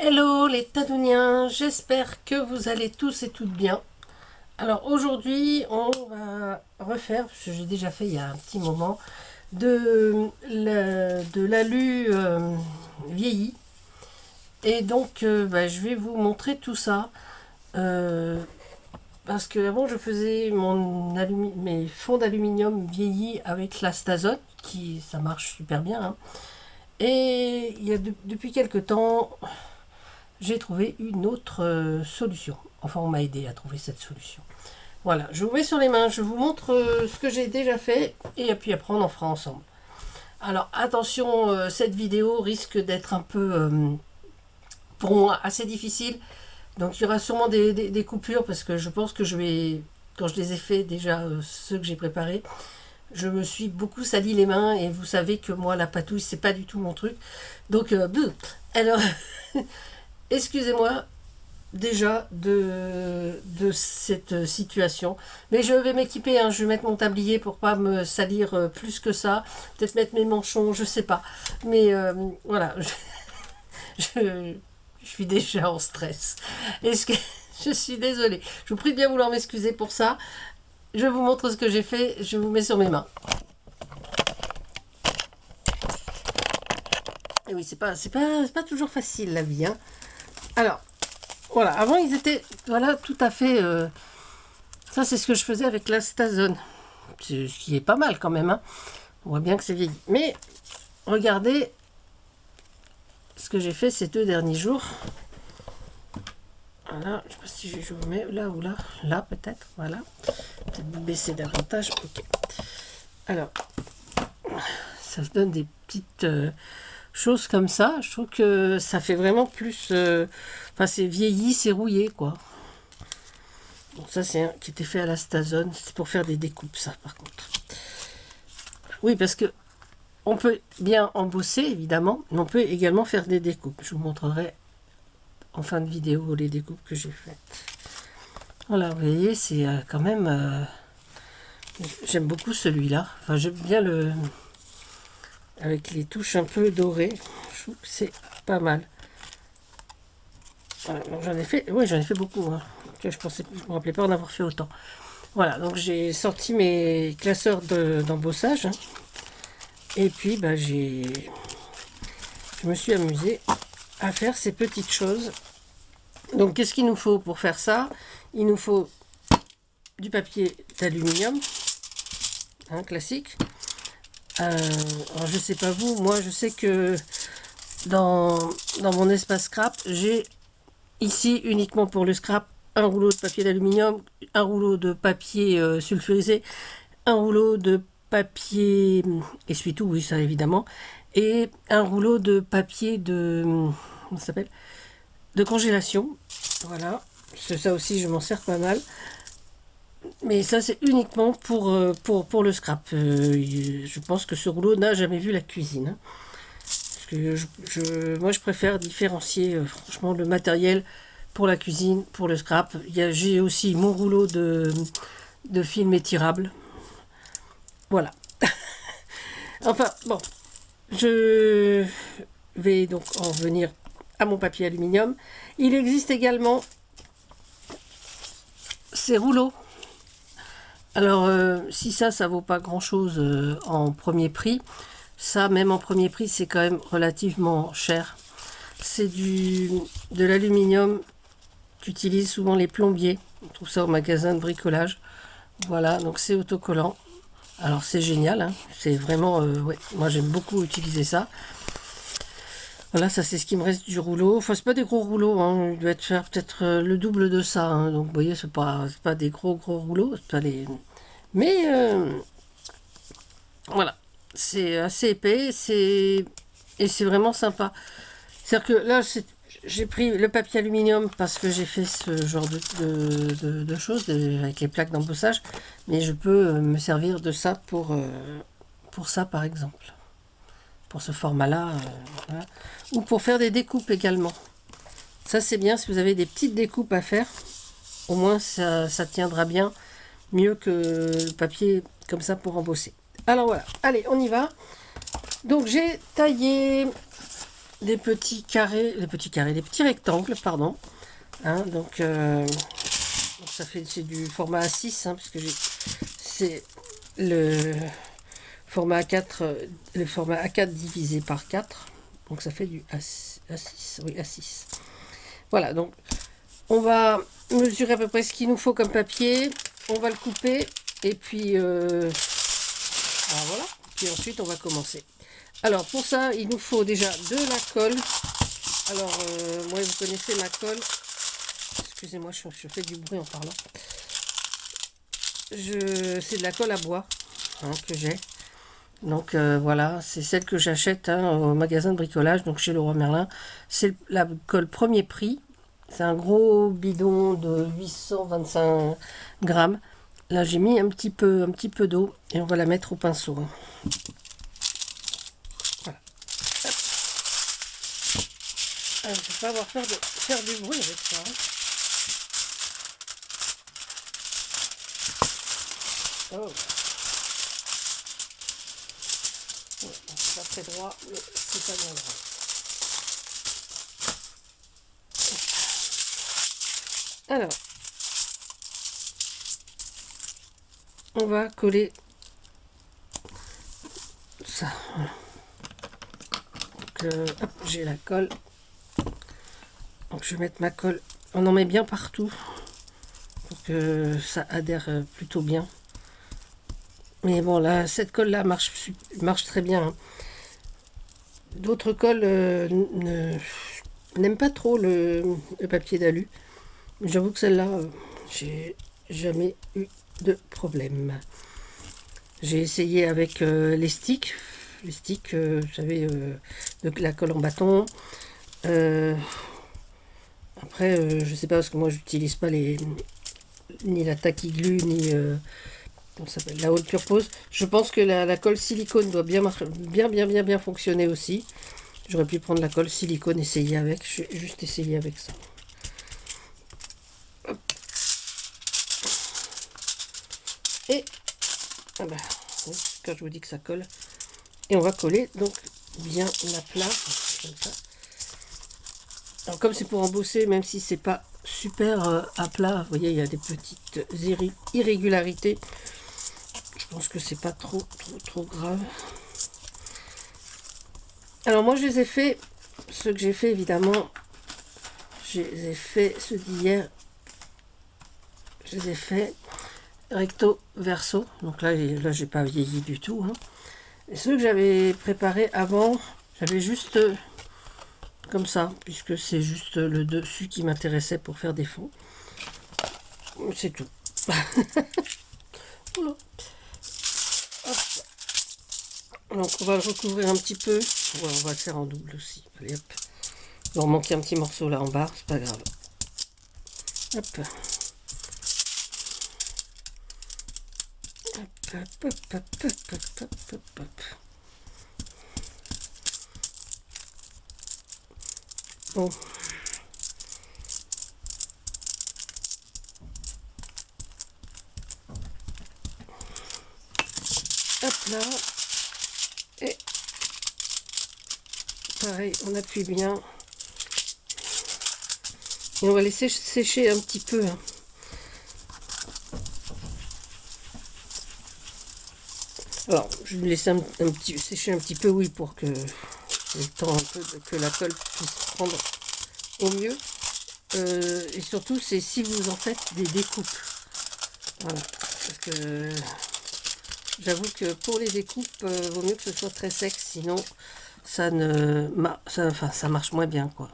Hello les Tadouniens, j'espère que vous allez tous et toutes bien. Alors aujourd'hui on va refaire, parce que j'ai déjà fait il y a un petit moment, de l'alu vieilli. Et donc je vais vous montrer tout ça. Euh, Parce que avant je faisais mes fonds d'aluminium vieillis avec la Stazone, qui ça marche super bien, hein. Et depuis quelques temps, j'ai trouvé une autre solution. Enfin, on m'a aidé à trouver cette solution. Voilà, je vous mets sur les mains, je vous montre ce que j'ai déjà fait et puis après on en fera ensemble. Alors attention, cette vidéo risque d'être un peu, pour moi, assez difficile. Donc il y aura sûrement des coupures parce que je pense que quand je les ai fait déjà, ceux que j'ai préparés, je me suis beaucoup sali les mains et vous savez que moi la patouille c'est pas du tout mon truc. Donc, alors, excusez-moi déjà de cette situation. Mais je vais m'équiper, hein, je vais mettre mon tablier pour pas me salir plus que ça. Peut-être mettre mes manchons, je sais pas. Mais voilà, je, je suis déjà en stress. Est-ce que je suis désolée. Je vous prie de bien vouloir m'excuser pour ça. Je vous montre ce que j'ai fait, je vous mets sur mes mains. Et oui, c'est pas toujours facile la vie, hein. Alors, voilà, avant ils étaient, voilà, tout à fait. Ça, c'est ce que je faisais avec la Stazone. Ce qui est pas mal quand même, hein. On voit bien que c'est vieilli. Mais regardez ce que j'ai fait ces 2 derniers jours. Voilà, je sais pas si je vous mets là ou là. Là peut-être, voilà. Peut-être vous baisser davantage. Ok. Alors, ça se donne des petites choses comme ça. Je trouve que ça fait vraiment plus. Enfin, c'est vieilli, c'est rouillé, quoi. Bon, ça, c'est un qui était fait à la Stazone. C'est pour faire des découpes, ça, par contre. Oui, parce que on peut bien embosser, évidemment, mais on peut également faire des découpes. Je vous montrerai en fin de vidéo les découpes que j'ai faites. Voilà, vous voyez, c'est quand même... j'aime beaucoup celui-là. Enfin, j'aime bien le... avec les touches un peu dorées. Je trouve que c'est pas mal. Voilà, donc j'en ai fait... Oui, j'en ai fait beaucoup, hein. Je me rappelais pas en avoir fait autant. Voilà, donc j'ai sorti mes classeurs d'embossage. Hein. Et puis, je me suis amusée à faire ces petites choses. Donc, qu'est-ce qu'il nous faut pour faire ça? Il nous faut du papier d'aluminium, hein, classique. Alors, je sais pas vous, moi, je sais que dans mon espace scrap, j'ai ici uniquement pour le scrap un rouleau de papier d'aluminium, un rouleau de papier sulfurisé, un rouleau de papier essuie-tout, oui, ça évidemment, et un rouleau de papier comment ça s'appelle, de congélation. Voilà, ça aussi je m'en sers pas mal, mais ça c'est uniquement pour le scrap. Je pense que ce rouleau n'a jamais vu la cuisine, hein. Parce que moi je préfère différencier franchement le matériel pour la cuisine, pour le scrap. J'ai aussi mon rouleau de film étirable. Voilà. Enfin, bon, je vais donc en venir à mon papier aluminium. Il existe également ces rouleaux. Alors, si ça vaut pas grand-chose en premier prix, ça, même en premier prix, c'est quand même relativement cher. C'est de l'aluminium qu'utilisent souvent les plombiers. On trouve ça au magasin de bricolage. Voilà, donc c'est autocollant. Alors c'est génial, hein. C'est vraiment, ouais, moi j'aime beaucoup utiliser ça. Voilà, ça c'est ce qui me reste du rouleau. Enfin, c'est pas des gros rouleaux, hein. Il doit être faire peut-être le double de ça, hein. Donc vous voyez, c'est pas des gros rouleaux. Pas les... Mais voilà, c'est assez épais, et c'est vraiment sympa. C'est-à-dire que là, j'ai pris le papier aluminium parce que j'ai fait ce genre de choses avec les plaques d'embossage, mais je peux me servir de ça pour ça par exemple, pour ce format-là, voilà. Ou pour faire des découpes également. Ça c'est bien si vous avez des petites découpes à faire, au moins ça tiendra bien, mieux que le papier comme ça pour embosser. Alors voilà, allez on y va. Donc j'ai taillé des petits carrés, des petits rectangles, pardon. Hein, donc ça fait, c'est du format A6, hein, parce que c'est le format A4, le format A4 divisé par 4. Donc ça fait du A6, oui, A6. Voilà, donc on va mesurer à peu près ce qu'il nous faut comme papier. On va le couper et puis voilà. Puis ensuite on va commencer. Alors pour ça, il nous faut déjà de la colle. Alors moi, vous connaissez ma colle. Excusez-moi, je fais du bruit en parlant. C'est de la colle à bois, hein, que j'ai. Donc voilà, c'est celle que j'achète, hein, au magasin de bricolage, donc chez Leroy Merlin. C'est la colle premier prix. C'est un gros bidon de 825 grammes. Là, j'ai mis un petit peu d'eau et on va la mettre au pinceau, hein. Voilà. Alors, je ne vais pas avoir peur de faire du bruit avec ça, hein. Oh. Ouais, c'est pas très droit, mais c'est pas bien droit. Alors, on va coller ça. Voilà. Donc, hop, j'ai la colle. Donc, je vais mettre ma colle. On en met bien partout pour que ça adhère plutôt bien. Mais bon, là, cette colle-là marche très bien, hein. D'autres colles n'aiment pas trop le papier d'alu. Mais j'avoue que celle-là, j'ai jamais eu de problème. J'ai essayé avec les sticks. Les sticks, vous savez, de la colle en bâton. Après, je sais pas, parce que moi, j'utilise pas ni la tacky glue, ni comment ça s'appelle, la haute purpose. Je pense que la colle silicone doit bien fonctionner aussi. J'aurais pu prendre la colle silicone, essayer avec. J'ai juste essayé avec ça. Hop. Et ah bah, oui, quand je vous dis que ça colle. Et on va coller donc bien la plat comme ça. Alors comme c'est pour embosser, même si c'est pas super à plat, vous voyez, il y a des petites irrégularités. Je pense que c'est pas trop grave. Alors moi je les ai fait, ceux que j'ai fait évidemment, je les ai fait ceux d'hier, je les ai fait recto verso. Donc là j'ai pas vieilli du tout, hein. Et ceux que j'avais préparés avant, j'avais juste comme ça, puisque c'est juste le dessus qui m'intéressait pour faire des fonds. C'est tout. Voilà. Donc on va le recouvrir un petit peu. Ouais, on va le faire en double aussi. Allez hop. Il va en manquer un petit morceau là en bas, c'est pas grave. Hop. Hop, hop, hop, hop, hop, hop, hop, hop. Bon. Hop là. Et pareil, on appuie bien. Et on va laisser sécher un petit peu, hein. Alors, je vais laisser sécher un petit peu, oui, pour que le temps un peu que la colle puisse prendre au mieux. Et surtout, c'est si vous en faites des découpes. Voilà. Parce que j'avoue que pour les découpes, vaut mieux que ce soit très sec, sinon ça marche moins bien, quoi.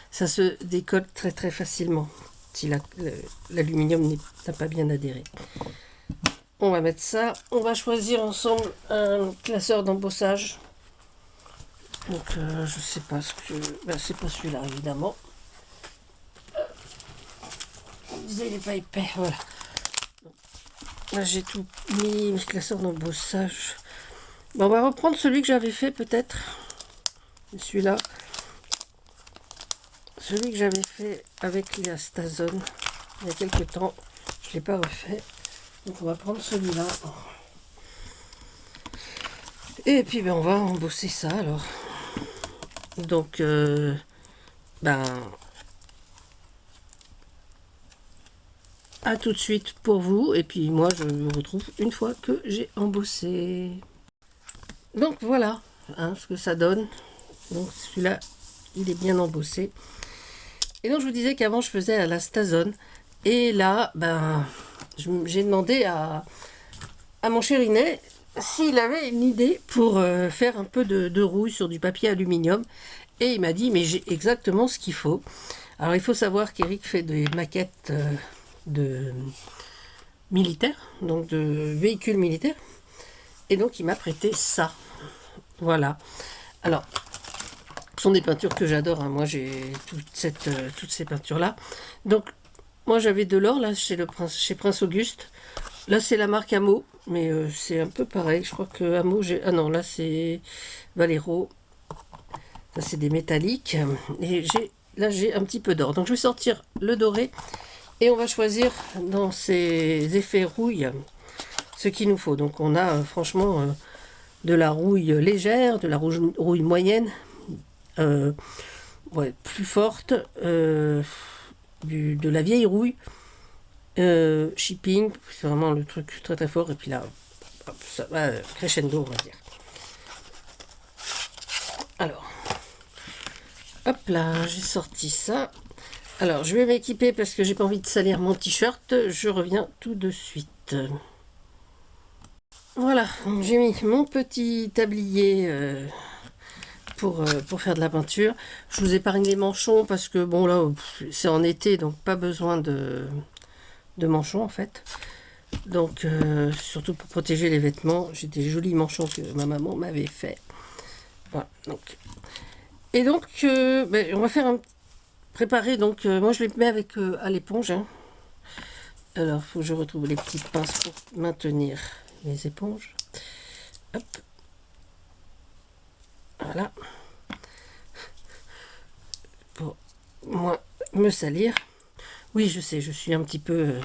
Ça se décolle très facilement si l'aluminium n'a pas bien adhéré. On va mettre ça. On va choisir ensemble un classeur d'embossage. Donc je sais pas ce que... Ben, c'est pas celui-là évidemment. Je disais il n'est pas épais. Voilà. Donc, là j'ai tout mis, mes classeurs d'embossage. Ben, on va reprendre celui que j'avais fait peut-être. Celui-là. Celui que j'avais fait avec la Stazone il y a quelques temps. Je ne l'ai pas refait. Donc on va prendre celui-là. Et puis ben, on va embosser ça alors. Donc, ben, à tout de suite pour vous. Et puis moi, je vous retrouve une fois que j'ai embossé. Donc voilà, hein, ce que ça donne. Donc celui-là, il est bien embossé. Et donc je vous disais qu'avant, je faisais à la Stazone. Et là, ben, j'ai demandé à mon chérinet s'il avait une idée pour faire un peu de rouille sur du papier aluminium. Et il m'a dit, mais j'ai exactement ce qu'il faut. Alors il faut savoir qu'Eric fait des maquettes de militaires, donc de véhicules militaires. Et donc il m'a prêté ça. Voilà. Alors, ce sont des peintures que j'adore, hein. Moi j'ai toutes ces peintures-là. Donc, moi j'avais de l'or là chez Prince Auguste. Là c'est la marque Amo, mais c'est un peu pareil. Je crois que Amo, j'ai... Ah non, là c'est Valero. Ça c'est des métalliques. Et là j'ai un petit peu d'or. Donc je vais sortir le doré. Et on va choisir dans ces effets rouille ce qu'il nous faut. Donc on a franchement de la rouille légère, de la rouille moyenne, ouais, plus forte, de la vieille rouille, shipping, c'est vraiment le truc très très fort. Et puis là, hop, ça va crescendo, on va dire. Alors, hop là, j'ai sorti ça. Alors, je vais m'équiper parce que j'ai pas envie de salir mon t-shirt. Je reviens tout de suite. Voilà, j'ai mis mon petit tablier pour faire de la peinture. Je vous épargne les manchons parce que, bon, là, c'est en été, donc pas besoin de manchons, en fait. Donc, surtout pour protéger les vêtements. J'ai des jolis manchons que ma maman m'avait fait. Voilà, donc. Et donc, ben, on va faire préparer, donc, moi, je les mets avec à l'éponge, hein. Alors, il faut que je retrouve les petites pinces pour maintenir les éponges. Hop. Voilà. Pour moi me salir. Oui, je sais, je suis un petit peu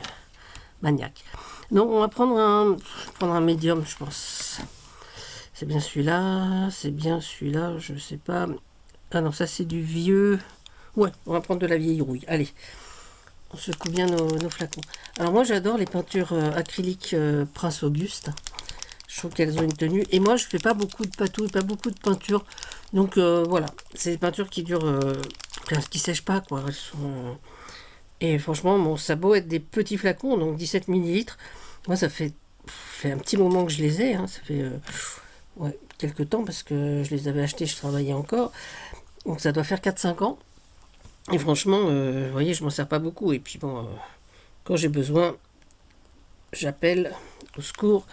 maniaque. Donc, on va prendre un médium, je pense. C'est bien celui-là, c'est bien celui-là, je sais pas. Ah non, ça c'est du vieux. Ouais, on va prendre de la vieille rouille. Allez, on secoue bien nos flacons. Alors moi j'adore les peintures acryliques Prince Auguste. Je trouve qu'elles ont une tenue. Et moi je fais pas beaucoup de patouille, pas beaucoup de peinture. Donc voilà, c'est des peintures qui durent, qui sèchent pas quoi. Elles sont, et franchement, bon, ça a beau être des petits flacons, donc 17 millilitres. Moi ça fait un petit moment que je les ai. Hein, ça fait ouais, quelques temps parce que je les avais achetés, je travaillais encore. Donc ça doit faire 4-5 ans. Et franchement, vous voyez, je m'en sers pas beaucoup. Et puis bon, quand j'ai besoin, j'appelle au secours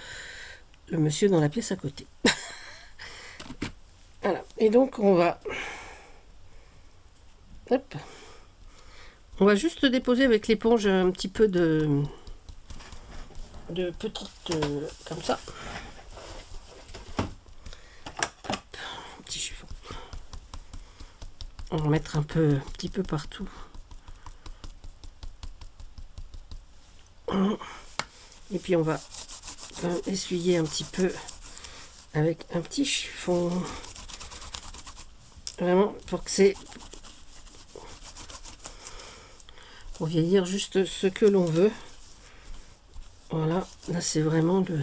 le monsieur dans la pièce à côté. Voilà. Et donc on va... Hop. On va juste déposer avec l'éponge un petit peu de petites... comme ça. Hop. Un petit chiffon. On va mettre un petit peu partout. Et puis on va essuyer un petit peu avec un petit chiffon. Vraiment pour que c'est... pour vieillir juste ce que l'on veut. Voilà, là c'est vraiment le...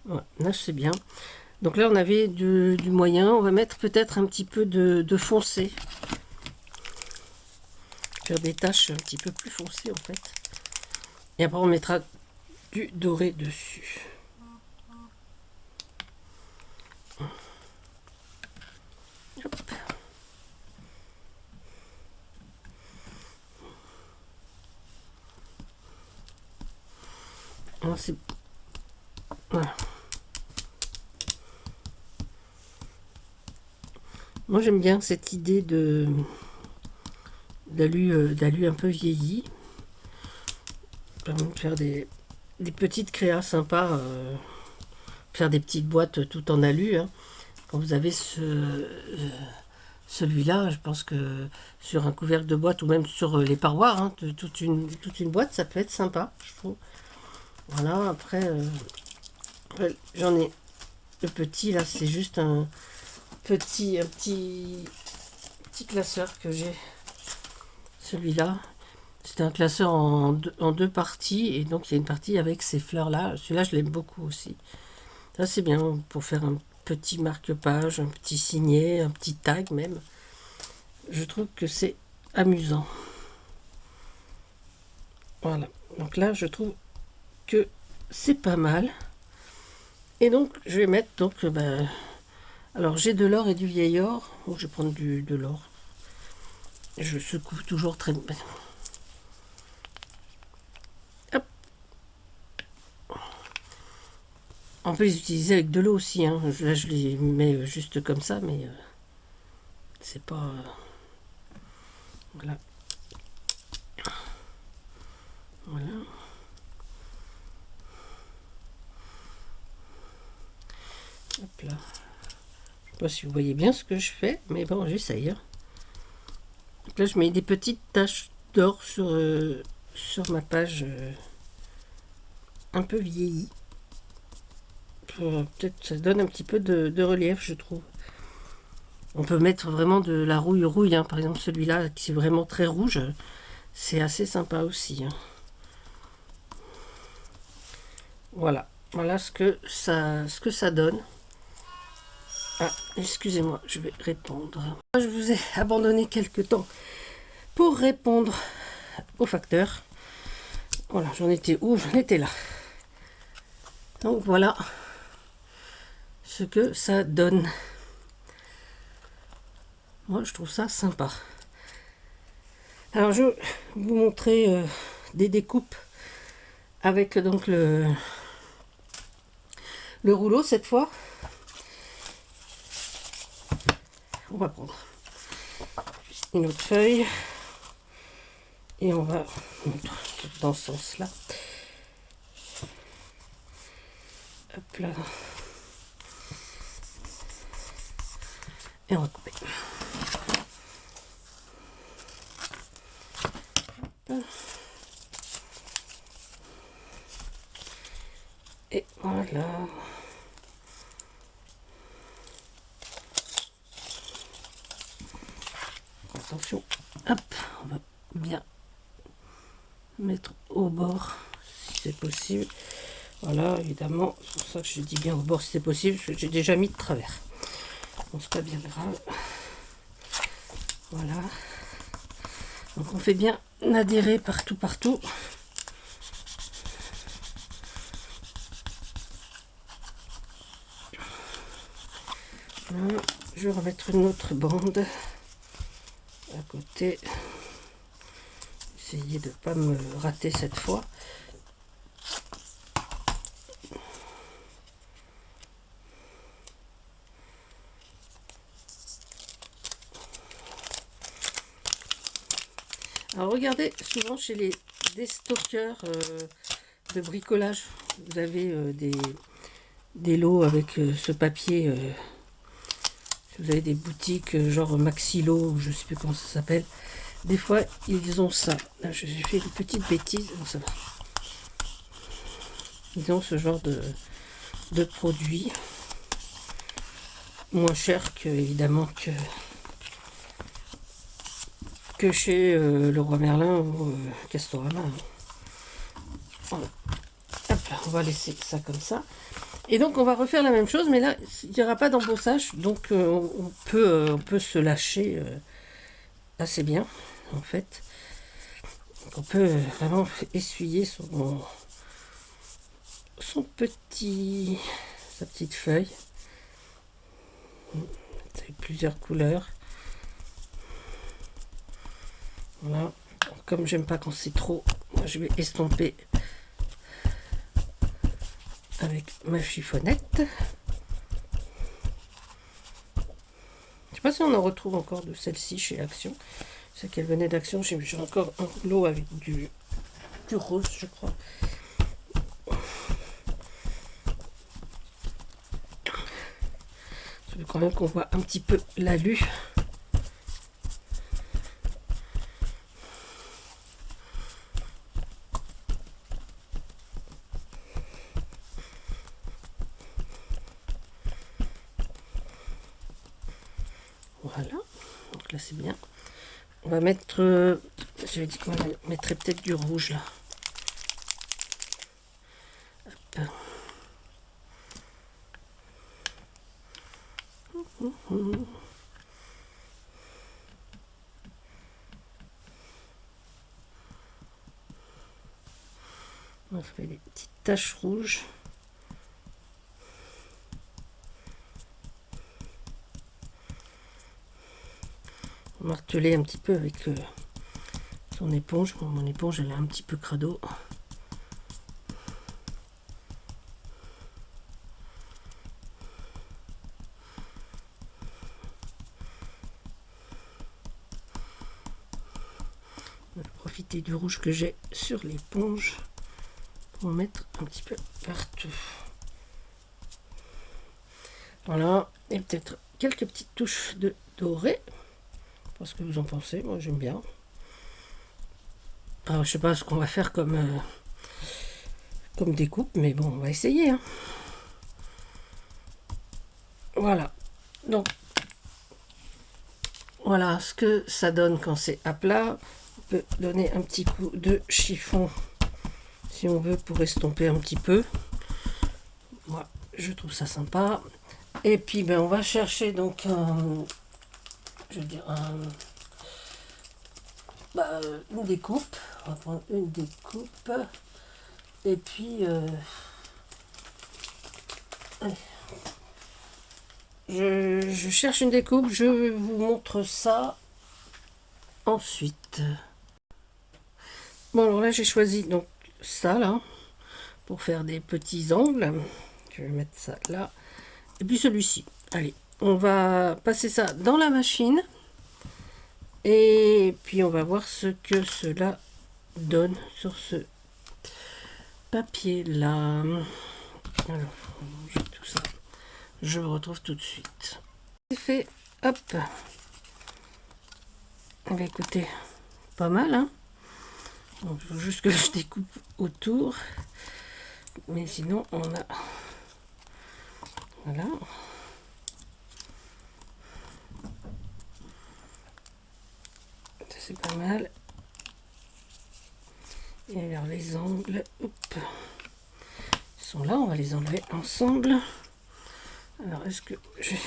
Voilà, là c'est bien. Donc là on avait du moyen, on va mettre peut-être un petit peu de foncé. Faire des taches un petit peu plus foncées en fait. Et après on mettra du doré dessus. Hop. Alors c'est... Voilà. Moi j'aime bien cette idée d'alu un peu vieilli. Ça permet de faire des petites créas sympas, faire des petites boîtes tout en alu, hein. Quand vous avez celui-là, je pense que sur un couvercle de boîte ou même sur les parois, hein, toute une boîte, ça peut être sympa, je trouve. Voilà, après, J'en ai le petit là, c'est juste un petit classeur que j'ai. Celui-là, c'est un classeur en deux parties, et donc il y a une partie avec ces fleurs-là. Celui-là, je l'aime beaucoup aussi. Ça, c'est bien pour faire un petit marque-page, un petit signet, un petit tag même. Je trouve que c'est amusant. Voilà. Donc là, je trouve que c'est pas mal. Et donc, je vais mettre donc, alors j'ai de l'or et du vieil or. Donc, je vais prendre de l'or. Je secoue toujours très bien. Hop. On peut les utiliser avec de l'eau aussi. Hein. Là, je les mets juste comme ça, mais c'est pas. Voilà. Voilà. Hop là. Je sais pas si vous voyez bien ce que je fais, mais bon, j'essaye. Hein. Donc là, je mets des petites taches d'or sur ma page un peu vieillie. Peut-être ça donne un petit peu de relief, je trouve. On peut mettre vraiment de la rouille, hein. Par exemple, celui-là qui est vraiment très rouge, c'est assez sympa aussi. Hein. Voilà, voilà ce que ça donne. Ah, excusez-moi, je vais répondre. Je vous ai abandonné quelques temps pour répondre au facteur. Voilà, j'en étais où? J'en étais là. Donc voilà ce que ça donne. Moi, je trouve ça sympa. Alors, je vais vous montrer des découpes avec donc le rouleau cette fois. On va prendre une autre feuille et on va dans ce sens-là. Hop là. Et on va couper. Hop. Et voilà. Attention. Hop, on va bien mettre au bord si c'est possible. Voilà, évidemment, c'est pour ça que je dis bien au bord si c'est possible, parce que j'ai déjà mis de travers. Bon, c'est pas bien grave. Voilà. Donc on fait bien adhérer partout. Voilà. Je vais remettre une autre bande à côté. Essayer de ne pas me rater cette fois. Alors regardez, souvent chez des stockeurs de bricolage, vous avez des lots avec ce papier. Si vous avez des boutiques genre Maxilo, je ne sais plus comment ça s'appelle, des fois ils ont ça. Là, j'ai fait une petite bêtise, bon, ça va. Ils ont ce genre de produit moins cher que évidemment que chez Leroy Merlin ou Castorama. Voilà. Hop là, on va laisser ça comme ça. Et donc on va refaire la même chose, mais là il n'y aura pas d'embossage, donc on peut se lâcher assez bien en fait. Donc, on peut vraiment essuyer sa petite feuille avec plusieurs couleurs. Voilà. Comme j'aime pas quand c'est trop, je vais estomper avec ma chiffonnette. Je sais pas si on en retrouve encore de celle-ci chez Action. C'est qu'elle venait d'Action. J'ai encore un lot avec du rose, je crois. Je veux quand même qu'on voit un petit peu l'alu. Voilà, donc là c'est bien. On va mettre, j'avais dit qu'on mettrait peut-être du rouge là. Hop. On fait des petites taches rouges. Marteler un petit peu avec son éponge. Bon, mon éponge elle est un petit peu crado. Je vais profiter du rouge que j'ai sur l'éponge pour en mettre un petit peu partout. Voilà, et peut-être quelques petites touches de doré. Ce que vous en pensez, moi j'aime bien. Alors je sais pas ce qu'on va faire comme découpe, mais bon, on va essayer, hein. Voilà, donc voilà ce que ça donne quand c'est à plat. On peut donner un petit coup de chiffon si on veut pour estomper un petit peu. Moi je trouve ça sympa. Et puis ben on va chercher donc je veux dire une découpe. On va prendre une découpe. Et puis je cherche une découpe, je vous montre ça ensuite. Bon alors là j'ai choisi donc ça là pour faire des petits angles. Je vais mettre ça là. Et puis celui-ci. Allez, on va passer ça dans la machine. Et puis on va voir ce que cela donne sur ce papier là. Alors, j'ai tout ça. Je vous retrouve tout de suite. C'est fait, hop. Eh bien, écoutez, pas mal, hein. Donc, il faut juste que je découpe autour. Mais sinon, on a... Voilà. C'est pas mal. Et alors, les angles, hop. Ils sont là, on va les enlever ensemble. Alors, est-ce que je vais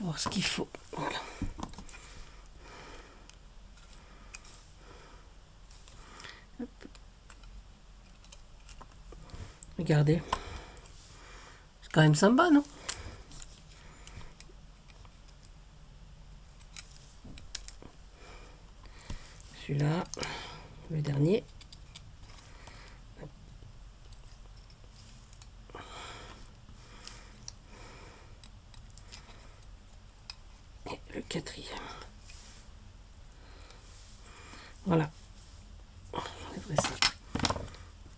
voir ce qu'il faut. Voilà. Hop. Regardez. C'est quand même sympa, non? Celui-là, le dernier. Et le quatrième. Voilà.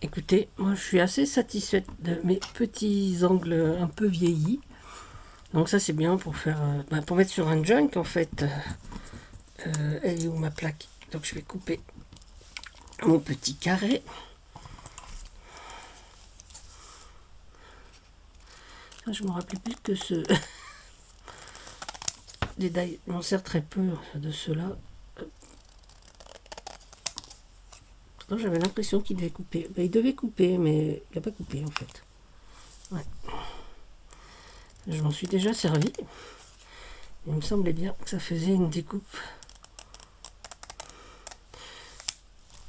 Écoutez, moi je suis assez satisfaite de mes petits angles un peu vieillis. Donc ça c'est bien pour faire, pour mettre sur un junk en fait. Elle est où ma plaque? Donc je vais couper mon petit carré. Je me rappelais plus que ce détail m'en sert très peu de cela. J'avais l'impression qu'il devait couper. Il devait couper, mais il n'a pas coupé en fait. Ouais. Je m'en suis déjà servi. Il me semblait bien que ça faisait une découpe.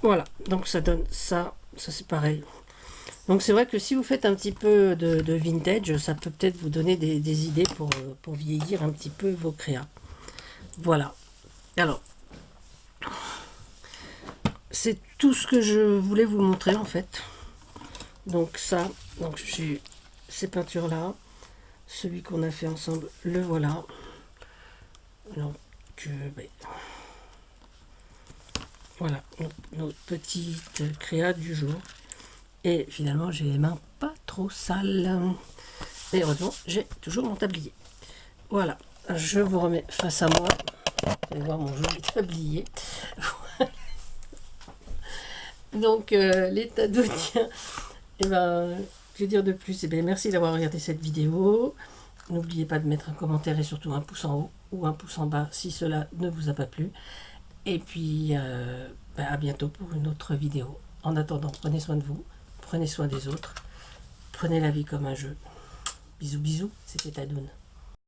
Voilà, donc ça donne ça. Ça c'est pareil. Donc c'est vrai que si vous faites un petit peu de vintage, ça peut peut-être vous donner des idées pour vieillir un petit peu vos créas. Voilà. Alors, c'est tout ce que je voulais vous montrer en fait. Donc ça, donc j'ai ces peintures là, celui qu'on a fait ensemble, le voilà. Donc voilà notre petite créa du jour. Et finalement j'ai les mains pas trop sales. Et heureusement j'ai toujours mon tablier. Voilà, je vous remets face à moi. Vous allez voir mon joli tablier. Donc l'état d'Oudien, et ben, que dire de plus? Et bien, merci d'avoir regardé cette vidéo. N'oubliez pas de mettre un commentaire et surtout un pouce en haut ou un pouce en bas si cela ne vous a pas plu. Et puis, à bientôt pour une autre vidéo. En attendant, prenez soin de vous, prenez soin des autres, prenez la vie comme un jeu. Bisous, bisous, c'était Tadoun.